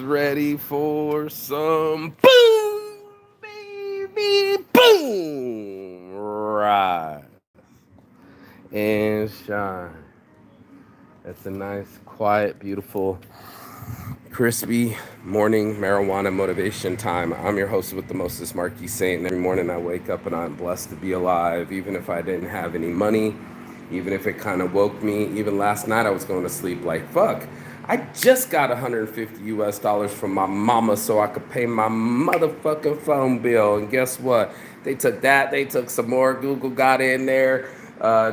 ready for some boom, baby, boom, rise and shine. It's a nice, quiet, beautiful, crispy morning marijuana motivation time. I'm your host with the mostest, Marquis Saint, and every morning I wake up and I'm blessed to be alive, even if I didn't have any money, even if it kind of woke me. Even last night I was going to sleep like, fuck, I just got 150 US dollars from my mama so I could pay my motherfucking phone bill. And guess what? They took that, they took some more. Google got in there,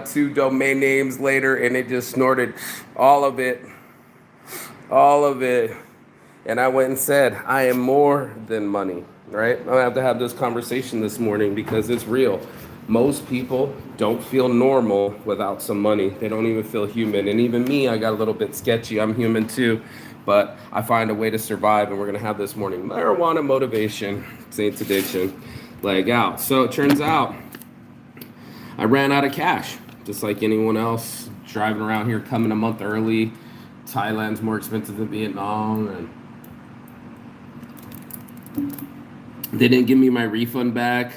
2 domain names later, and it just snorted all of it. All of it. And I went and said, I am more than money, right? I have to have this conversation this morning because it's real. Most people don't feel normal without some money. They don't even feel human. And even me, I got a little bit sketchy. I'm human too. But I find a way to survive. And we're going to have this morning marijuana motivation, Saints Addiction, leg out. So it turns out I ran out of cash, just like anyone else driving around here, coming a month early. Thailand's more expensive than Vietnam, and they didn't give me my refund back.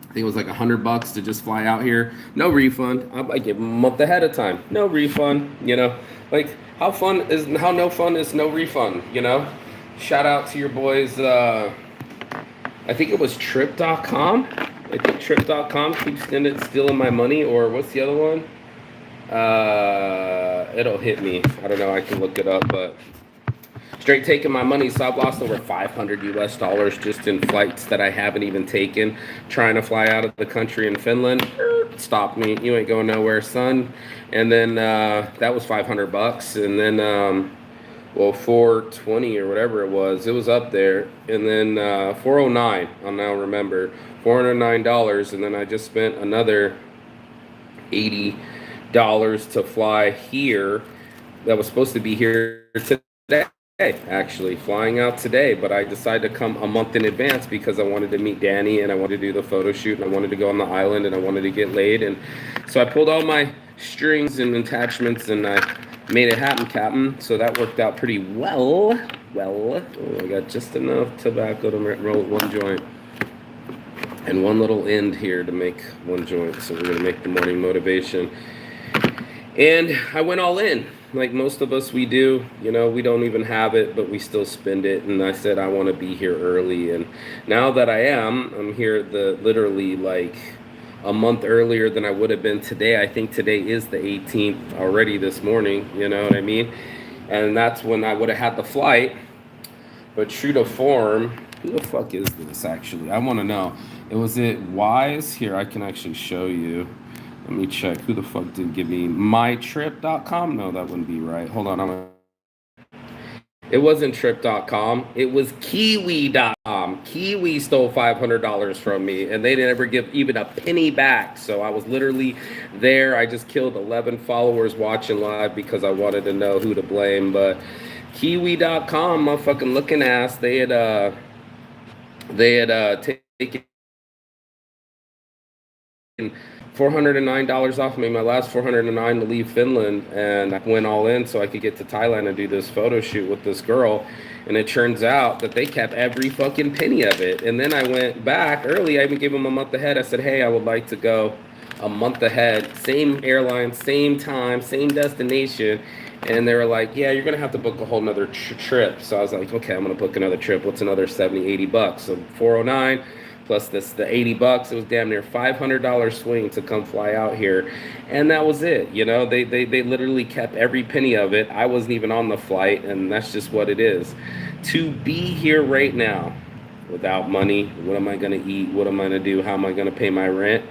I think it was like $100 to just fly out here. No refund. I give them a month ahead of time. No refund. Like how no fun is no refund. Shout out to your boys. I think it was Trip.com. I think Trip.com keeps stealing my money, or what's the other one? It'll hit me. I don't know. I can look it up, but straight taking my money. So I've lost over 500 US dollars just in flights that I haven't even taken. Trying to fly out of the country in Finland. Stop me. You ain't going nowhere, son. And then that was $500. And then 420 or whatever it was up there. And then 409, I'll now remember, $409. And then I just spent another $80 to fly here. That was supposed to be here today, actually flying out today, but I decided to come a month in advance because I wanted to meet Danny and I wanted to do the photo shoot and I wanted to go on the island and I wanted to get laid. And so I pulled all my strings and attachments and I made it happen, Captain. So that worked out pretty well. I got just enough tobacco to roll one joint and one little end here to make one joint. So we're going to make the morning motivation. And I went all in. Like most of us, we do. We don't even have it, but we still spend it. And I said, I want to be here early. And now that I'm here literally like a month earlier than I would have been today. I think today is the 18th already this morning. You know what I mean? And that's when I would have had the flight. But true to form, who the fuck is this actually? I want to know. Was it Wise? Here, I can actually show you. Let me check. Who the fuck did give me mytrip.com? No, that wouldn't be right. Hold on. It wasn't trip.com. It was kiwi.com. Kiwi stole $500 from me, and they didn't ever give even a penny back. So I was literally there. I just killed 11 followers watching live because I wanted to know who to blame. But kiwi.com, my fucking looking ass, they had taken $409 off me, my last $409 to leave Finland, and I went all in so I could get to Thailand and do this photo shoot with this girl. And it turns out that they kept every fucking penny of it. And then I went back early. I even gave them a month ahead. I said, hey, I would like to go a month ahead, same airline, same time, same destination. And they were like, yeah, you're gonna have to book a whole nother trip. So I was like, okay, I'm gonna book another trip. What's another 70, $80? So 409 plus the $80. It was damn near $500 swing to come fly out here. And that was it. They literally kept every penny of it. I wasn't even on the flight, and that's just what it is. To be here right now without money, what am I gonna eat? What am I gonna do? How am I gonna pay my rent?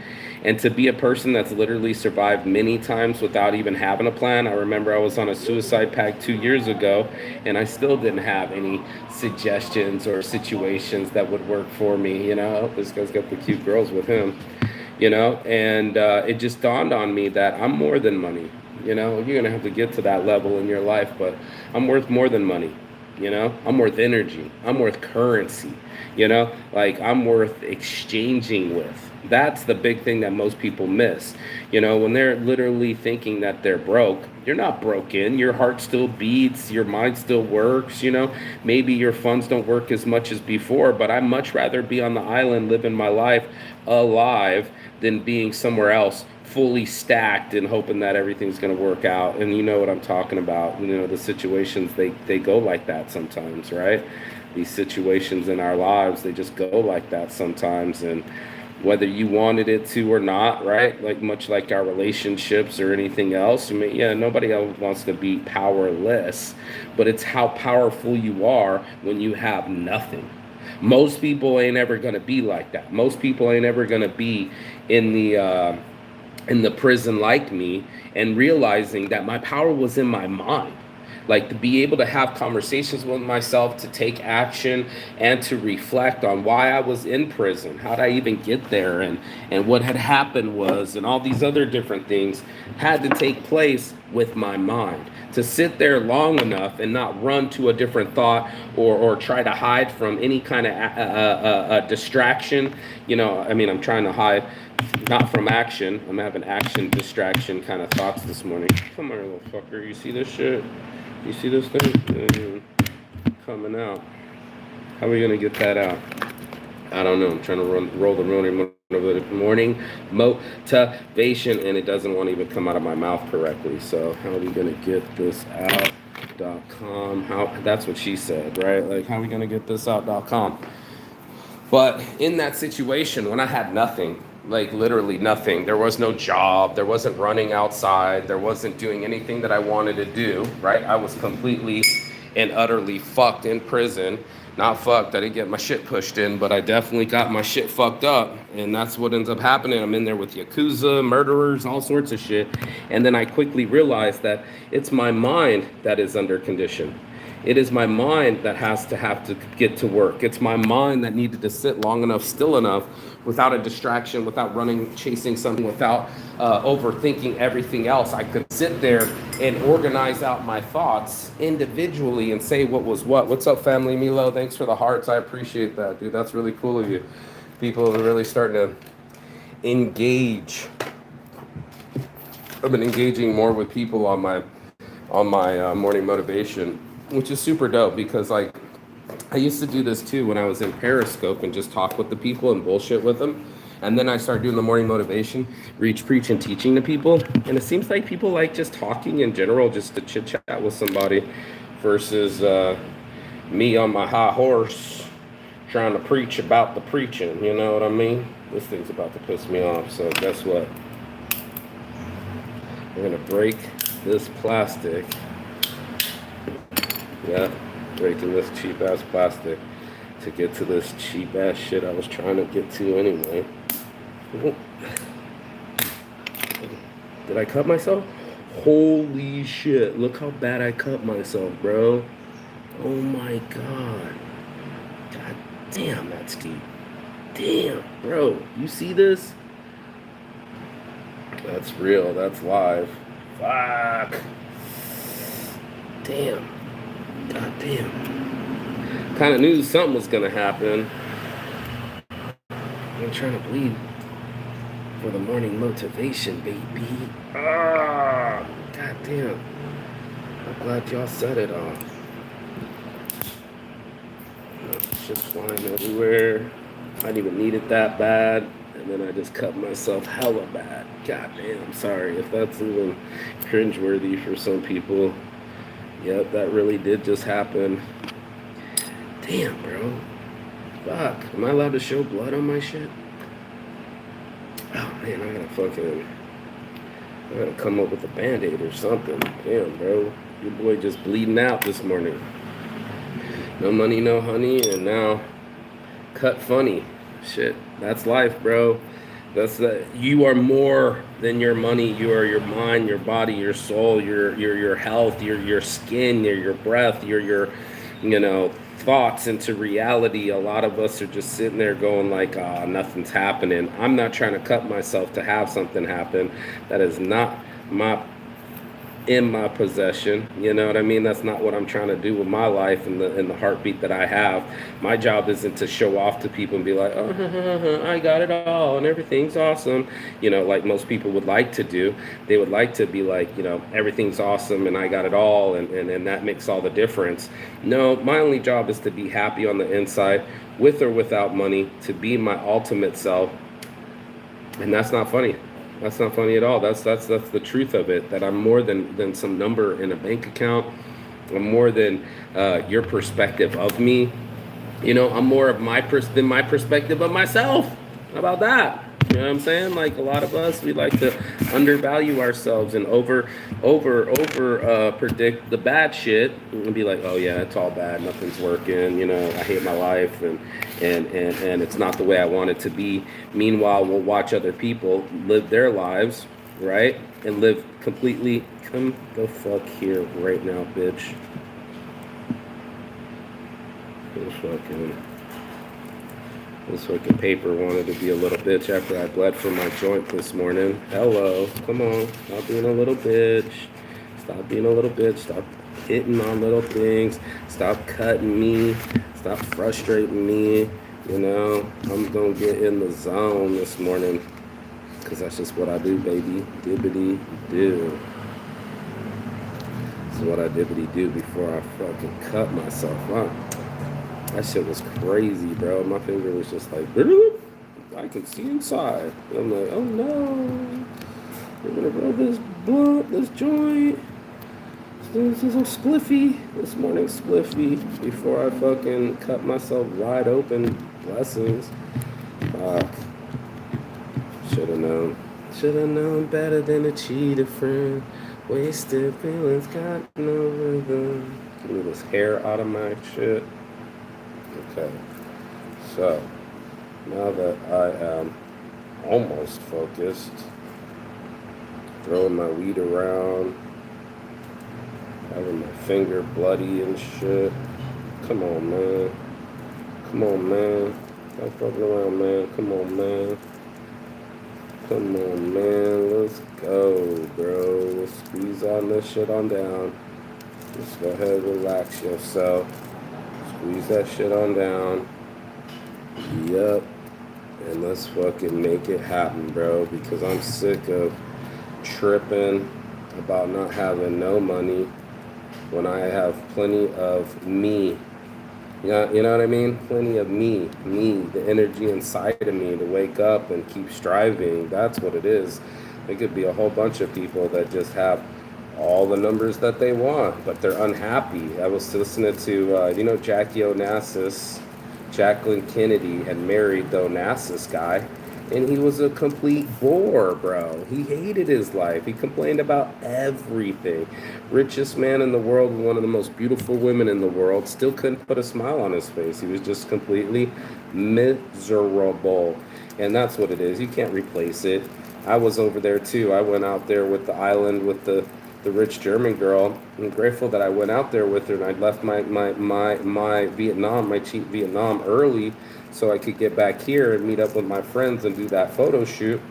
And to be a person that's literally survived many times without even having a plan. I remember I was on a suicide pact 2 years ago, and I still didn't have any suggestions or situations that would work for me. This guy's got the cute girls with him, and it just dawned on me that I'm more than money. You're going to have to get to that level in your life, but I'm worth more than money. I'm worth energy. I'm worth currency. Like I'm worth exchanging with. That's the big thing that most people miss. When they're literally thinking that they're broke, you're not broken. Your heart still beats, your mind still works. Maybe your funds don't work as much as before, but I'd much rather be on the island living my life alive than being somewhere else fully stacked and hoping that everything's going to work out. And you know what I'm talking about. The situations, they go like that sometimes, right? These situations in our lives, they just go like that sometimes. And whether you wanted it to or not, right? Like much like our relationships or anything else. I mean, yeah, nobody else wants to be powerless, but it's how powerful you are when you have nothing. Most people ain't ever gonna be like that. Most people ain't ever gonna be in the prison like me and realizing that my power was in my mind. Like to be able to have conversations with myself, to take action, and to reflect on why I was in prison, how did I even get there, and what had happened was, and all these other different things had to take place with my mind. To sit there long enough and not run to a different thought or try to hide from any kind of distraction. I'm trying to hide not from action. I'm having action distraction kind of thoughts this morning. Come here, little fucker. You see this shit? You see this thing? Coming out. How are we going to get that out? I don't know. I'm trying to roll the morning motivation, and it doesn't want to even come out of my mouth correctly. So how are we going to get this out.com? That's what she said, right? Like, how are we going to get this out.com? But in that situation, when I had nothing, like literally nothing, there was no job, there wasn't running outside, there wasn't doing anything that I wanted to do, right? I was completely and utterly fucked in prison. Not fucked, I didn't get my shit pushed in, but I definitely got my shit fucked up. And that's what ends up happening. I'm in there with Yakuza, murderers, all sorts of shit. And then I quickly realized that it's my mind that is under condition. It is my mind that have to get to work. It's my mind that needed to sit long enough, still enough, without a distraction, without running, chasing something, without overthinking everything else. I could sit there and organize out my thoughts individually and say what was what. What's up, family? Milo, thanks for the hearts. I appreciate that, dude. That's really cool of you. People are really starting to engage. I've been engaging more with people on my morning motivation, which is super dope because like I used to do this too when I was in Periscope and just talk with the people and bullshit with them. And then I started doing the morning motivation, reach, preach, and teaching to people. And it seems like people like just talking in general, just to chit chat with somebody versus me on my high horse trying to preach about the preaching. You know what I mean? This thing's about to piss me off. So guess what? We're going to break this plastic. Yeah, breaking this cheap ass plastic to get to this cheap ass shit I was trying to get to anyway. Did I cut myself? Holy shit, look how bad I cut myself, bro. Oh my god. God damn, that's deep. Damn, bro, you see this? That's real, that's live. Fuck. Damn. God damn. Kind of knew something was gonna happen. I'm trying to bleed for the morning motivation, baby. Ah, god damn. I'm glad y'all set it off. Shit's flying everywhere. I didn't even need it that bad. And then I just cut myself hella bad. God damn, sorry if that's even cringeworthy for some people. Yep, that really did just happen. Damn, bro. Fuck. Am I allowed to show blood on my shit? Oh, man, I gotta come up with a Band-Aid or something. Damn, bro. Your boy just bleeding out this morning. No money, no honey, and now cut funny. Shit, that's life, bro. You are more than your money. You are your mind, your body, your soul, your health, your skin, your breath, your thoughts into reality. A lot of us are just sitting there going like, nothing's happening. I'm not trying to cut myself to have something happen. That is not my in my possession. You know what I mean? That's not what I'm trying to do with my life and the heartbeat that I have. My job isn't to show off to people and be like, oh, I got it all and everything's awesome. Like most people would like to do. They would like to be like, everything's awesome and I got it all, and that makes all the difference. No, my only job is to be happy on the inside, with or without money, to be my ultimate self. And that's not funny. That's not funny at all. That's the truth of it. That I'm more than some number in a bank account. I'm more than your perspective of me. I'm more of than my perspective of myself. How about that? You know what I'm saying? Like a lot of us, we like to undervalue ourselves and over predict the bad shit and be like, oh yeah, it's all bad, nothing's working. I hate my life and it's not the way I want it to be. Meanwhile, we'll watch other people live their lives, right, and live completely. Come the fuck here right now, bitch. This fucking paper wanted to be a little bitch after I bled from my joint this morning. Hello, come on, stop being a little bitch. Stop being a little bitch. Stop hitting on little things. Stop cutting me. Stop frustrating me. I'm gonna get in the zone this morning, because that's just what I do, baby. Dibbity do. This is what I dibbity do before I fucking cut myself. Wow. That shit was crazy, bro. My finger was just like, I can see inside. And I'm like, oh no. We're gonna roll this blunt, this joint. This is a spliffy. This morning spliffy. Before I fucking cut myself wide open. Blessings. Fuck. Should've known. Should've known better than a cheated friend. Wasted feelings, got no rhythm. Give me this hair out of my shit. Okay, so now that I am almost focused, throwing my weed around, having my finger bloody and shit. Come on, man. Come on, man. Stop fucking around, man. Come on, man. Come on, man. Let's go, bro. Let's squeeze on this shit on down. Just go ahead and relax yourself. Squeeze that shit on down. Yup. And let's fucking make it happen, bro. Because I'm sick of tripping about not having no money when I have plenty of me. You know what I mean? Plenty of me, the energy inside of me to wake up and keep striving. That's what it is. It could be a whole bunch of people that just have all the numbers that they want, but they're unhappy. I was listening to, Jackie Onassis. Jacqueline Kennedy had married the Onassis guy, and he was a complete bore, bro. He hated his life. He complained about everything. Richest man in the world, one of the most beautiful women in the world, still couldn't put a smile on his face. He was just completely miserable. And that's what it is. You can't replace it. I was over there too. I went out there with the island with the rich German girl. I'm grateful that I went out there with her, and I left my Vietnam, my cheap Vietnam early so I could get back here and meet up with my friends and do that photo shoot.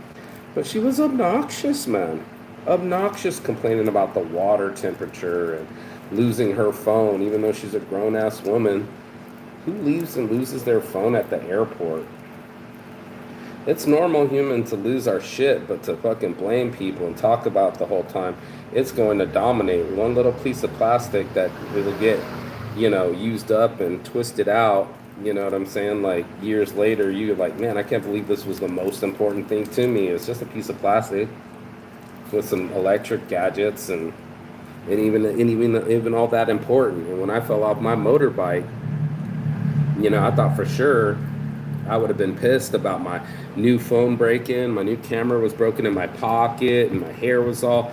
But she was obnoxious, man. Obnoxious, complaining about the water temperature and losing her phone, even though she's a grown-ass woman. Who leaves and loses their phone at the airport? It's normal human to lose our shit, but to fucking blame people and talk about the whole time, it's going to dominate. One little piece of plastic that will get, used up and twisted out, you know what I'm saying? Like years later, you're like, man, I can't believe this was the most important thing to me. It's just a piece of plastic with some electric gadgets and even all that important. And when I fell off my motorbike, I thought for sure I would have been pissed about my new phone breaking. My new camera was broken in my pocket, and my hair was all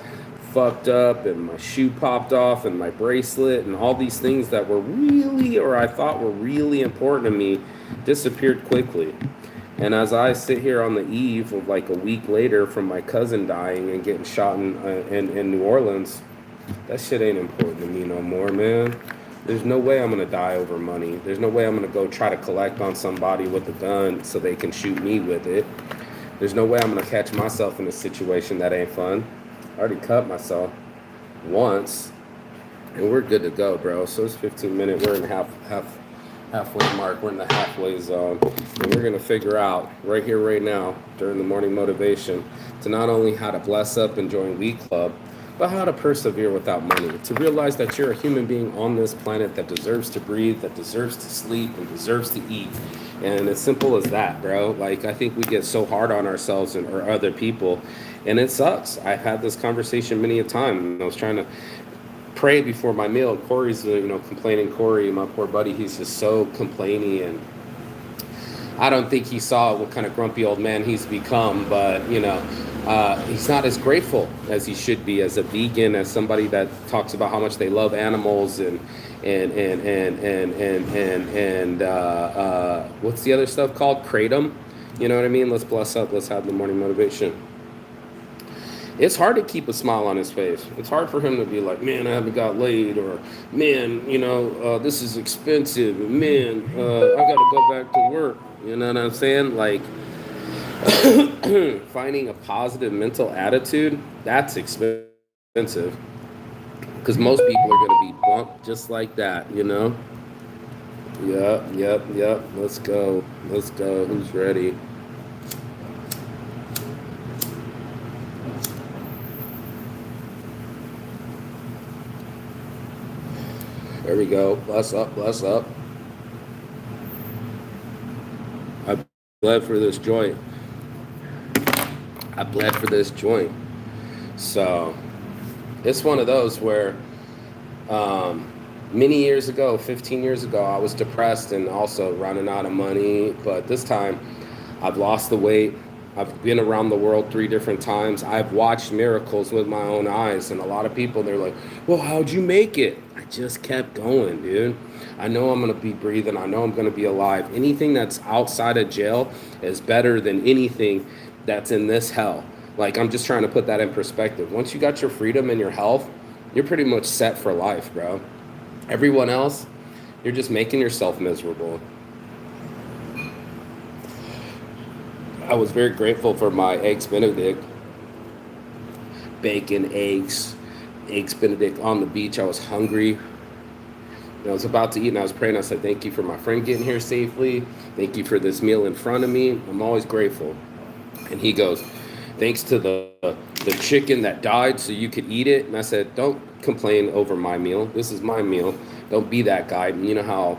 fucked up, and my shoe popped off, and my bracelet, and all these things that were really, or I thought were really important to me, disappeared quickly. And as I sit here on the eve of like a week later from my cousin dying and getting shot in New Orleans, that shit ain't important to me no more, man. There's no way I'm going to die over money. There's no way I'm going to go try to collect on somebody with a gun so they can shoot me with it. There's no way I'm going to catch myself in a situation that ain't fun. I already cut myself. once, and we're good to go, bro. So it's 15 minutes. We're in halfway mark. We're in the halfway zone, and we're gonna figure out right here, right now, during the morning motivation, to not only how to bless up and join Week Club, but how to persevere without money. To realize that you're a human being on this planet that deserves to breathe, that deserves to sleep, and deserves to eat. And as simple as that, bro. Like, I think we get so hard on ourselves or other people, and it sucks. I've had this conversation many a time, and I was trying to pray before my meal. Corey's, complaining. Corey, my poor buddy, he's just so complaining, and I don't think he saw what kind of grumpy old man he's become, but he's not as grateful as he should be as a vegan, as somebody that talks about how much they love animals and what's the other stuff called? Kratom. You know what I mean? Let's bless up. Let's have the morning motivation. It's hard to keep a smile on his face. It's hard for him to be like, man, I haven't got laid, or man, this is expensive, man, I gotta go back to work. You know what I'm saying? Like, finding a positive mental attitude, that's expensive, because most people are gonna be bumped just like that, Yep. Let's go. Who's ready? There we go. Bless up. I bled for this joint. So it's one of those where many years ago, 15 years ago, I was depressed and also running out of money. But this time I've lost the weight. I've been around the world 3 different times. I've watched miracles with my own eyes. And a lot of people, they're like, well, how'd you make it? I just kept going, dude. I know I'm going to be breathing. I know I'm going to be alive. Anything that's outside of jail is better than anything that's in this hell. Like, I'm just trying to put that in perspective. Once you got your freedom and your health, you're pretty much set for life, bro. Everyone else, you're just making yourself miserable. I was very grateful for my eggs Benedict, bacon, eggs Benedict on the beach. I was hungry. I was about to eat, and I was praying. I said, thank you for my friend getting here safely. Thank you for this meal in front of me. I'm always grateful. And he goes, thanks to the chicken that died so you could eat it. And I said, don't complain over my meal. This is my meal. Don't be that guy. You know how,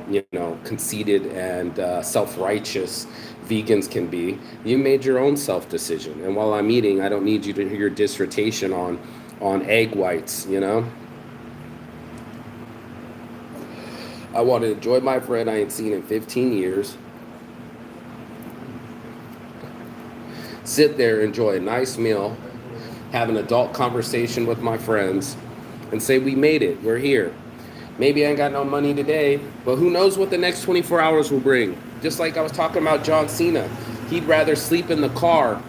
conceited and self-righteous vegans can be. You made your own self-decision. And while I'm eating, I don't need you to hear your dissertation on egg whites, I want to enjoy my friend I ain't seen in 15 years. Sit there, enjoy a nice meal, have an adult conversation with my friends, and say, we made it, we're here. Maybe I ain't got no money today, but who knows what the next 24 hours will bring. Just like I was talking about John Cena. He'd rather sleep in the car,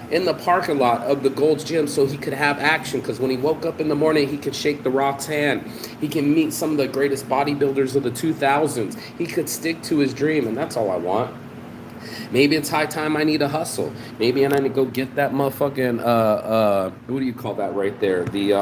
in the parking lot of the Gold's Gym, so he could have action, because when he woke up in the morning, he could shake The Rock's hand. He can meet some of the greatest bodybuilders of the 2000s. He could stick to his dream, and that's all I want. Maybe it's high time I need a hustle. Maybe I need to go get that motherfucking, what do you call that right there? The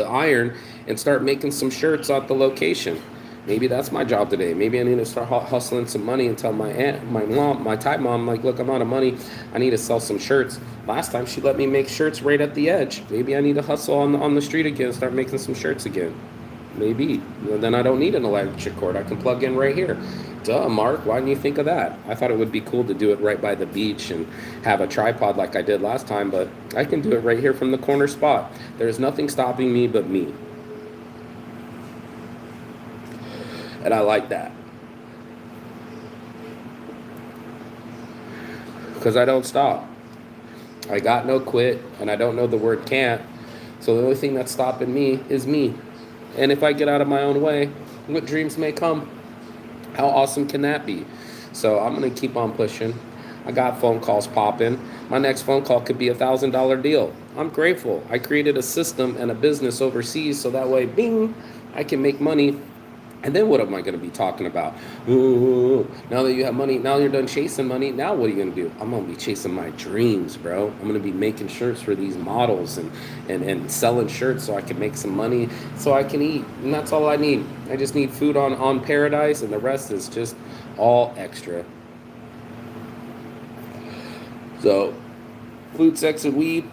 iron, and start making some shirts at the location. Maybe that's my job today. Maybe I need to start hustling some money and tell my aunt, my mom, my Thai mom, like, look, I'm out of money. I need to sell some shirts. Last time she let me make shirts right at the edge. Maybe I need to hustle on the street again, start making some shirts again. Maybe. Then I don't need an electric cord. I can plug in right here. Duh, Mark, why didn't you think of that? I thought it would be cool to do it right by the beach and have a tripod like I did last time, but I can do it right here from the corner spot. There's nothing stopping me but me. And I like that. Because I don't stop. I got no quit, and I don't know the word can't. So the only thing that's stopping me is me. And if I get out of my own way, what dreams may come? How awesome can that be? So I'm going to keep on pushing. I got phone calls popping. My next phone call could be $1,000 deal. I'm grateful. I created a system and a business overseas so that way, bing, I can make money And then what am I going to be talking about? Ooh, now that you have money, now you're done chasing money. Now what are you going to do? I'm going to be chasing my dreams, bro. I'm going to be making shirts for these models and selling shirts so I can make some money so I can eat. And that's all I need. I just need food on paradise, and the rest is just all extra. So, food, sex, and weed.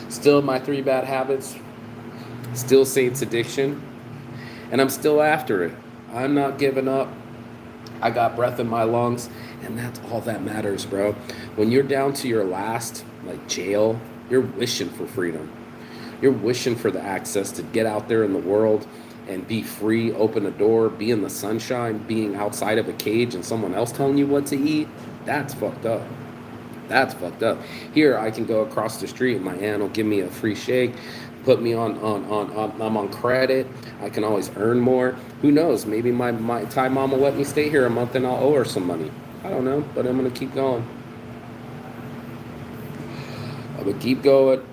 Still my 3 bad habits. Still Saints addiction. And I'm still after it. I'm not giving up. I got breath in my lungs. And that's all that matters, bro. When you're down to your last, like jail, you're wishing for freedom. You're wishing for the access to get out there in the world and be free, open a door, be in the sunshine, being outside of a cage and someone else telling you what to eat. That's fucked up. That's fucked up. Here, I can go across the street and my aunt will give me a free shake, put me on I'm on credit. I can always earn more. Who knows? Maybe my Thai mom will let me stay here a month and I'll owe her some money. I don't know, but I'm going to keep going. I'm going to keep going.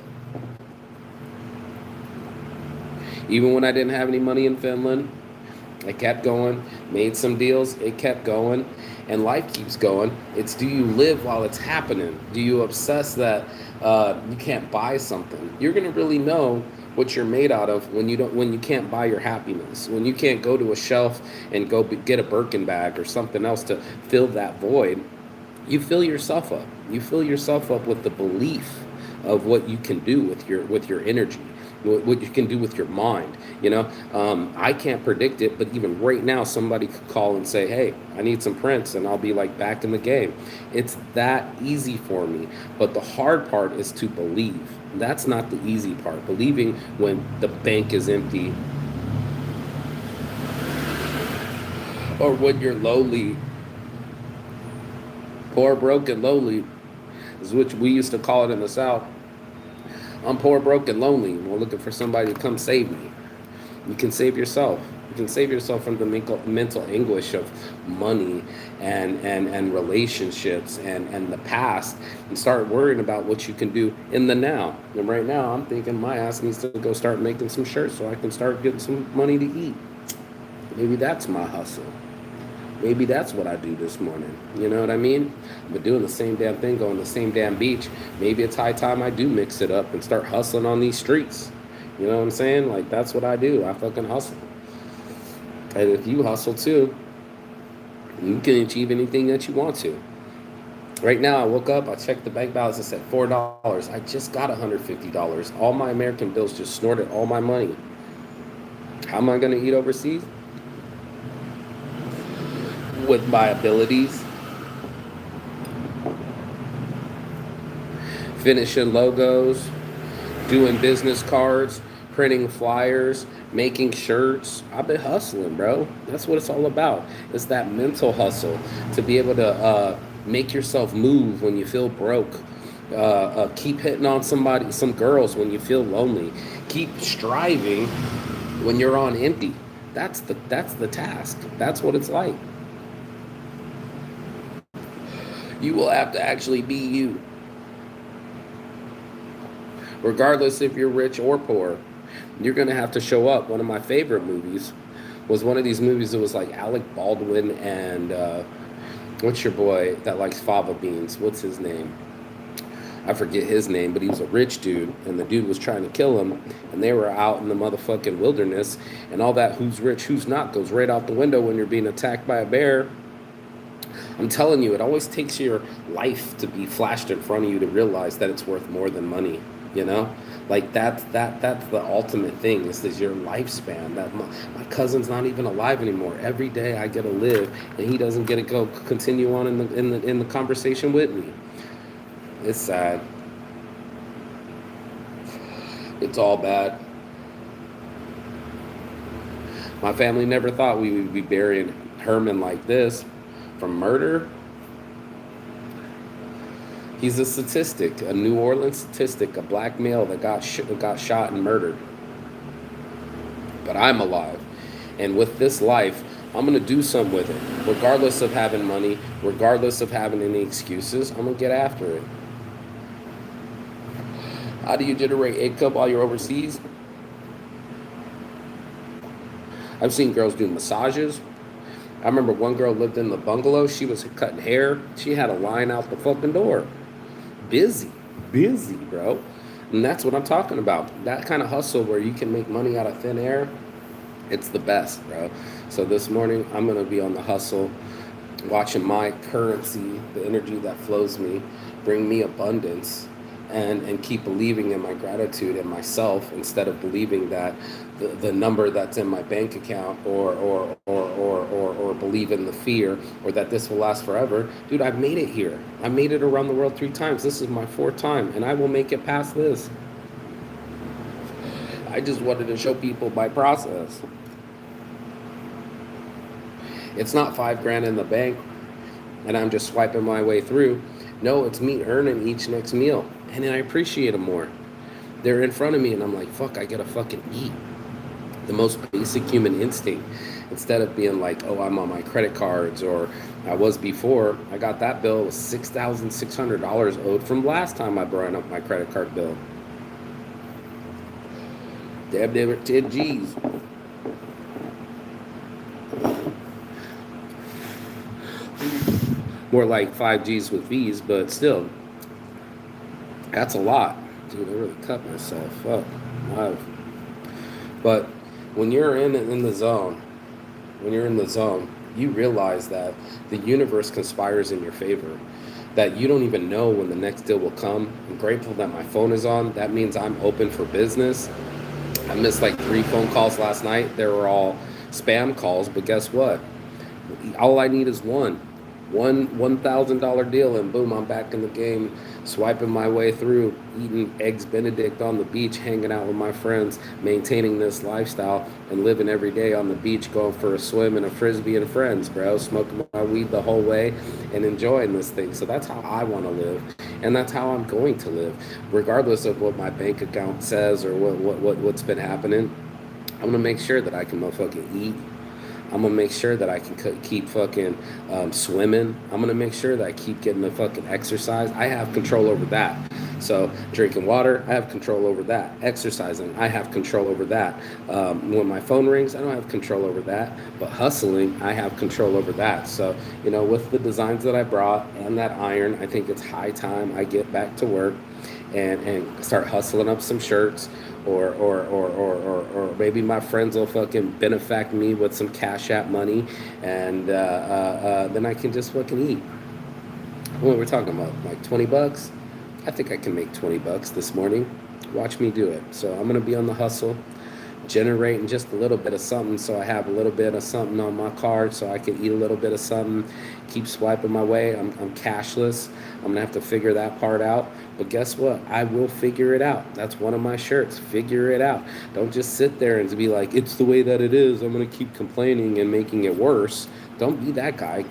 Even when I didn't have any money in Finland, I kept going, made some deals, it kept going, and life keeps going. It's, do you live while it's happening? Do you obsess that you can't buy something? You're gonna really know what you're made out of when you can't buy your happiness, when you can't go to a shelf and go get a Birkin bag or something else to fill that void. You fill yourself up. You fill yourself up with the belief of what you can do with your energy, what you can do with your mind. I can't predict it, but even right now somebody could call and say, hey, I need some prints, and I'll be like back in the game. It's that easy for me. But the hard part is to believe. That's not the easy part. Believing when the bank is empty, or when you're lowly. Poor, broke, and lowly is what we used to call it in the South. I'm poor, broke, and lonely. We're looking for somebody to come save me. You can save yourself. You can save yourself from the mental anguish of money and relationships and the past, and start worrying about what you can do in the now. And right now, I'm thinking my ass needs to go start making some shirts so I can start getting some money to eat. Maybe that's my hustle. Maybe that's what I do this morning. You know what I mean? But doing the same damn thing, going to the same damn beach. Maybe it's high time I do mix it up and start hustling on these streets. You know what I'm saying? Like, that's what I do. I fucking hustle. And if you hustle too, you can achieve anything that you want to. Right now, I woke up, I checked the bank balance, it said $4. I just got $150. All my American bills just snorted all my money. How am I going to eat overseas? With my abilities, finishing logos, doing business cards, printing flyers, making shirts. I've been hustling, bro. That's what it's all about. It's that mental hustle to be able to make yourself move when you feel broke. Keep hitting on some girls when you feel lonely. Keep striving when you're on empty. That's the task. That's what it's like. You will have to actually be you. Regardless if you're rich or poor, you're going to have to show up. One of my favorite movies was one of these movies that was like Alec Baldwin and what's your boy that likes fava beans? What's his name? I forget his name, but he was a rich dude, and the dude was trying to kill him, and they were out in the motherfucking wilderness, and all that who's rich, who's not goes right out the window when you're being attacked by a bear. I'm telling you, it always takes your life to be flashed in front of you to realize that it's worth more than money. Like that's the ultimate thing. Is your lifespan. That my cousin's not even alive anymore. Every day I get to live, and he doesn't get to go continue on in the conversation with me. It's sad. It's all bad. My family never thought we would be burying Herman like this. From murder, he's a statistic, a New Orleans statistic, a black male that got shot and murdered. But I'm alive, and with this life, I'm gonna do something with it, regardless of having money, regardless of having any excuses. I'm gonna get after it. How do you generate income while you're overseas? I've seen girls do massages. I remember one girl lived in the bungalow. She was cutting hair. She had a line out the fucking door. Busy, busy, bro. And that's what I'm talking about. That kind of hustle where you can make money out of thin air, it's the best, bro. So this morning, I'm going to be on the hustle, watching my currency, the energy that flows me, bring me abundance, and keep believing in my gratitude and myself instead of believing that the number that's in my bank account or believe in the fear or that this will last forever. Dude, I've made it here. I made it around the world 3 times. This is my 4th time, and I will make it past this. I just wanted to show people my process. It's not $5 grand in the bank and I'm just swiping my way through. No, it's me earning each next meal, and then I appreciate them more. They're in front of me and I'm like, fuck, I gotta fucking eat. The most basic human instinct. Instead of being like, oh, I'm on my credit cards, or I was before. I got that bill, it was $6,600 owed from last time I brought up my credit card bill. Damn, they were 10 G's. More like 5 G's with V's, but still, that's a lot. Dude, I really cut myself up. Wow. But when you're in the zone, you realize that the universe conspires in your favor, that you don't even know when the next deal will come. I'm grateful that my phone is on. That means I'm open for business. I missed like 3 phone calls last night. They were all spam calls, but guess what? All I need is one $1,000 deal, and boom, I'm back in the game, swiping my way through, eating eggs Benedict on the beach, hanging out with my friends, maintaining this lifestyle, and living every day on the beach, going for a swim and a frisbee and friends, bro, smoking my weed the whole way and enjoying this thing. So that's how I want to live, and that's how I'm going to live, regardless of what my bank account says or what's been happening. I'm gonna make sure that I can motherfucking eat. I'm gonna make sure that I can keep fucking swimming. I'm gonna make sure that I keep getting the fucking exercise. I have control over that. So drinking water, I have control over that. Exercising, I have control over that. When my phone rings, I don't have control over that. But hustling, I have control over that. So, with the designs that I brought and that iron, I think it's high time I get back to work and start hustling up some shirts, or maybe my friends will fucking benefact me with some Cash App money, and then I can just fucking eat. What we're talking about, like $20? I think I can make $20 this morning. Watch me do it. So I'm gonna be on the hustle, generating just a little bit of something, so I have a little bit of something on my card, so I can eat a little bit of something, keep swiping my way. I'm cashless. I'm gonna have to figure that part out, but guess what? I will figure it out. That's one of my shirts. Figure it out. Don't just sit there and be like, it's the way that it is, I'm gonna keep complaining and making it worse. Don't be that guy.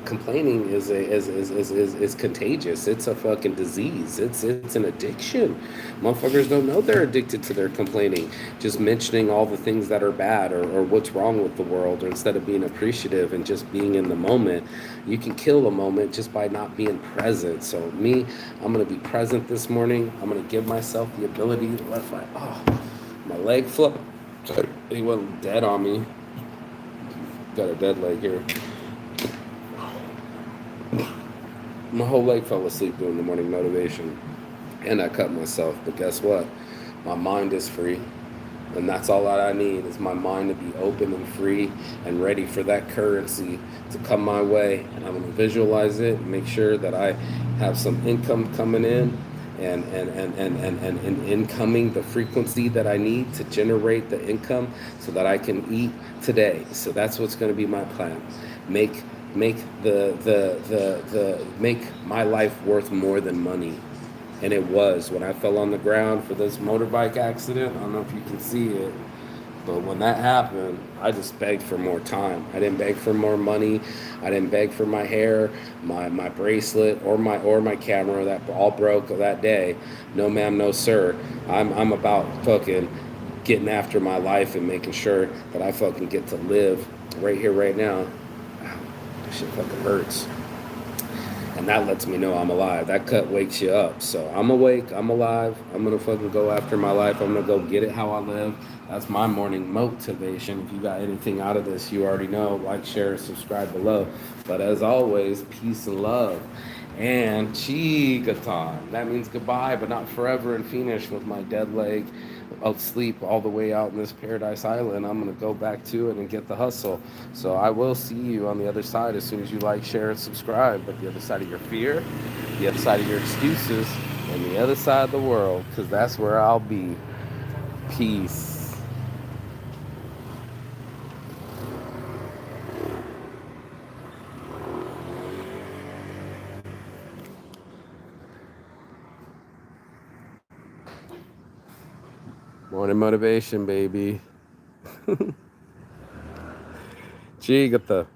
Complaining is contagious. It's a fucking disease. It's an addiction. Motherfuckers don't know they're addicted to their complaining. Just mentioning all the things that are bad, or what's wrong with the world, or instead of being appreciative and just being in the moment. You can kill a moment just by not being present. So me, I'm gonna be present this morning. I'm gonna give myself the ability to let my leg flip. He wasn't dead on me. Got a dead leg here. My whole leg fell asleep doing the morning motivation, and I cut myself. But guess what? My mind is free, and that's all that I need is my mind to be open and free and ready for that currency to come my way. And I'm gonna visualize it and make sure that I have some income coming in, and incoming the frequency that I need to generate the income so that I can eat today. So that's what's going to be my plan. Make my life worth more than money. And it was when I fell on the ground for this motorbike accident. I don't know if you can see it, but when that happened, I just begged for more time. I didn't beg for more money. I didn't beg for my hair, my bracelet, or my camera that all broke that day. No ma'am, no sir. I'm about fucking getting after my life and making sure that I fucking get to live right here, right now. Wow, this shit fucking hurts. And that lets me know I'm alive. That cut wakes you up. So I'm awake. I'm alive. I'm gonna fucking go after my life. I'm gonna go get it how I live. That's my morning motivation. If you got anything out of this, you already know. Like, share, subscribe below. But as always, peace and love. And chica time. That means goodbye, but not forever and finish with my dead leg. I'll sleep all the way out in this paradise island. I'm going to go back to it and get the hustle. So I will see you on the other side as soon as you like, share, and subscribe. But the other side of your fear, the other side of your excuses, and the other side of the world, because that's where I'll be. Peace. Morning motivation, baby. Chigata.